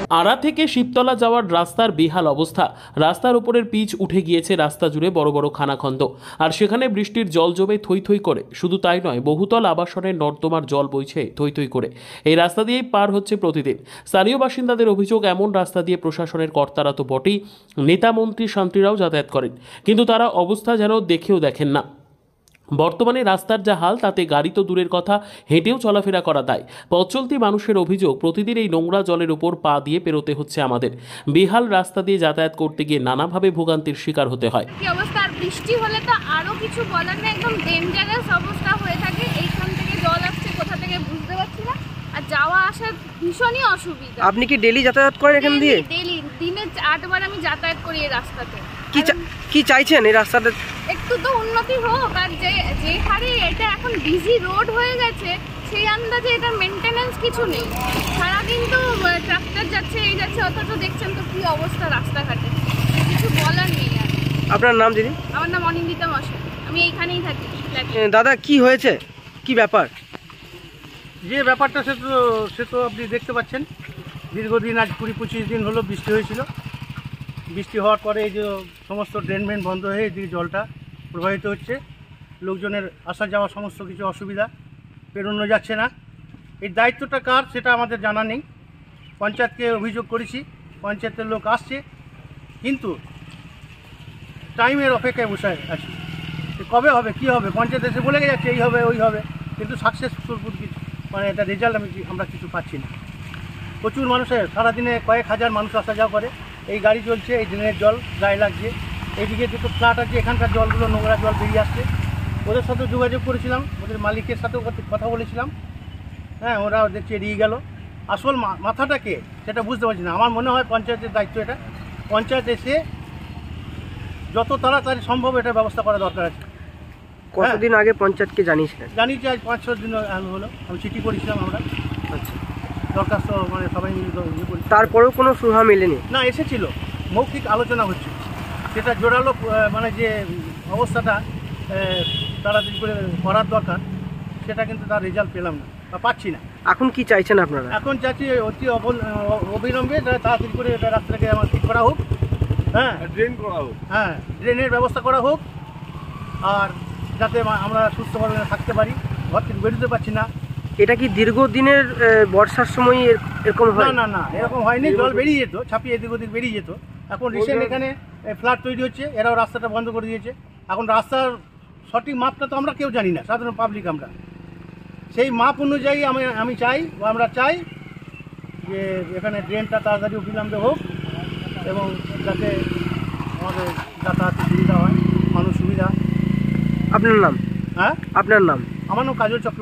আড়া থেকে শিবতলা যাওয়ার রাস্তার বেহাল অবস্থা। রাস্তার উপরের পিচ উঠে গিয়েছে, রাস্তা জুড়ে বড় বড় খানাখন্দ, আর সেখানে বৃষ্টির জল জমে থই থই করে। শুধু তাই নয়, বহুতল আবাসনের নর্দমার জল বইছে থই থই করে। এই রাস্তা দিয়েই পার হচ্ছে প্রতিদিন। স্থানীয় বাসিন্দাদের অভিযোগ, এমন রাস্তা দিয়ে প্রশাসনের কর্তারা তো বটেই, নেতা মন্ত্রী শান্তিরাও যাতায়াত করেন, কিন্তু তারা অবস্থা যেন দেখেও দেখেন না। বর্তমানে রাস্তার যা হাল, তাতে গাড়ি তো দূরের কথা, হেঁটেও চলাফেরা করা দায়। পথ চলতি মানুষের অভিযোগ, প্রতিদিন এই নোংরা জলের উপর পা দিয়ে পেরোতে হচ্ছে আমাদের। বেহাল রাস্তা দিয়ে যাতায়াত করতে গিয়ে নানাভাবে ভোগান্তির শিকার হতে হয়। কি অবস্থা, আর বৃষ্টি হলে তো আরো কিছু বলার নেই, একদম ডেঞ্জারাস অবস্থা হয়ে থাকে। এইখান থেকে জল আসছে কোথা থেকে বুঝতে পারছি না, আর যাওয়া আসার ভীষণই অসুবিধা। আপনি কি ডেলি যাতায়াত করেন এখান দিয়ে? ডেলি, দিনে 8 বার আমি যাতায়াত করি এই রাস্তাতে। কি চাইছেন এই রাস্তাটা? একটু তো উন্নতি হোক, আর যে হারে এটা এখন বিজি রোড হয়ে গেছে, সেই আন্দাজে এটার মেনটেনেন্স কিছু নেই। সারাদিন তো ট্রাক্টর যাচ্ছে, এই যাচ্ছে, অথচ দেখছেন তো কি অবস্থা রাস্তাঘাটে, কিছু বলার নেই। আর আপনার নাম দিদি? আমার নাম অনিন্দিতা মশাই, আমি এইখানেই থাকি। দাদা, কি হয়েছে, কি ব্যাপার? যে ব্যাপারটা সে তো আপনি দেখতে পাচ্ছেন, দীর্ঘদিন আজ 20-25 দিন হলো বৃষ্টি হয়েছিল। বৃষ্টি হওয়ার পরে এই যে সমস্ত ড্রেন বন্ধ হয়ে এদিকে জলটা প্রবাহিত হচ্ছে, লোকজনের আসা যাওয়া সমস্ত কিছু অসুবিধা, পেরোনো যাচ্ছে না। এই দায়িত্বটা কার সেটা আমাদের জানা নেই। পঞ্চায়েতকে অভিযোগ করেছি, পঞ্চায়েতের লোক আসছে, কিন্তু টাইমের অপেক্ষায় বসে আছে। কবে হবে, কি হবে, পঞ্চায়েত এসে বলে যাচ্ছে এই হবে ওই হবে, কিন্তু সাকসেসফুল মানে এটা রেজাল্ট আমরা কিছু পাচ্ছি না। প্রচুর মানুষের সারাদিনে কয়েক হাজার মানুষ আসা যাওয়া করে, এই গাড়ি চলছে, এই ড্রেনের জল গায়ে লাগছে। এইদিকে দুটো ফ্ল্যাট আছে, এখানকার জলগুলো নোংরা জল বেরিয়ে আসছে। ওদের সাথে যোগাযোগ করেছিলাম, ওদের মালিকের সাথেও কথা বলেছিলাম। হ্যাঁ, ওরা দেখছি এড়িয়ে গেল। আসল মাথাটা কে সেটা বুঝতে পারছি না। আমার মনে হয় পঞ্চায়েতের দায়িত্ব এটা। পঞ্চায়েত এসে যত তাড়াতাড়ি সম্ভব এটা ব্যবস্থা করা দরকার আছে। কতদিন আগে পঞ্চায়েতকে জানিয়েছিলেন? জানিয়েছি আজ 5-6 দিন হলো, আমি চিঠি করেছিলাম আমরা। আচ্ছা, দরখাস্ত মানে সবাই মিলে তারপরেও কোনো সুরাহা মেলেনি? না, এসেছিল, মৌখিক আলোচনা হচ্ছে, সেটা জোরালো মানে যে অবস্থাটা তাড়াতাড়ি করে করার দরকার, সেটা কিন্তু তার রেজাল্ট পেলাম না বা পাচ্ছি না। এখন কি চাইছেন আপনারা? এখন চাচ্ছি অতি অবিলম্বে তাড়াতাড়ি করে এটা রাস্তাটাকে আমার ঠিক করা হোক। হ্যাঁ, ড্রেন করা হোক, হ্যাঁ, ড্রেনের ব্যবস্থা করা হোক, আর যাতে আমরা সুস্থভাবে থাকতে পারি। ঘর থেকে বেরোতে পারছি না। এটা কি দীর্ঘদিনের বর্ষার সময় এরকম হয়? না না, এরকম হয়নি। জল বেরিয়ে যেত, ছাপিয়ে এদিক ওদিক বেরিয়ে যেত। এখন রিসেন্ট এখানে ফ্ল্যাট তৈরি হচ্ছে, এরাও রাস্তাটা বন্ধ করে দিয়েছে। এখন রাস্তার সঠিক মাপটা তো আমরা কেউ জানি না, সাধারণ পাবলিক আমরা। সেই মাপ অনুযায়ী আমি চাই, আমরা চাই যে এখানে ড্রেনটা তাড়াতাড়ি অবিলম্বে হোক, এবং যাতে আমাদের যাতায়াতের সুবিধা হয়, মানুষ সুবিধা। আপনার নাম? হ্যাঁ, আপনার নাম? আমার নাম কাজল চক্রবর্তী।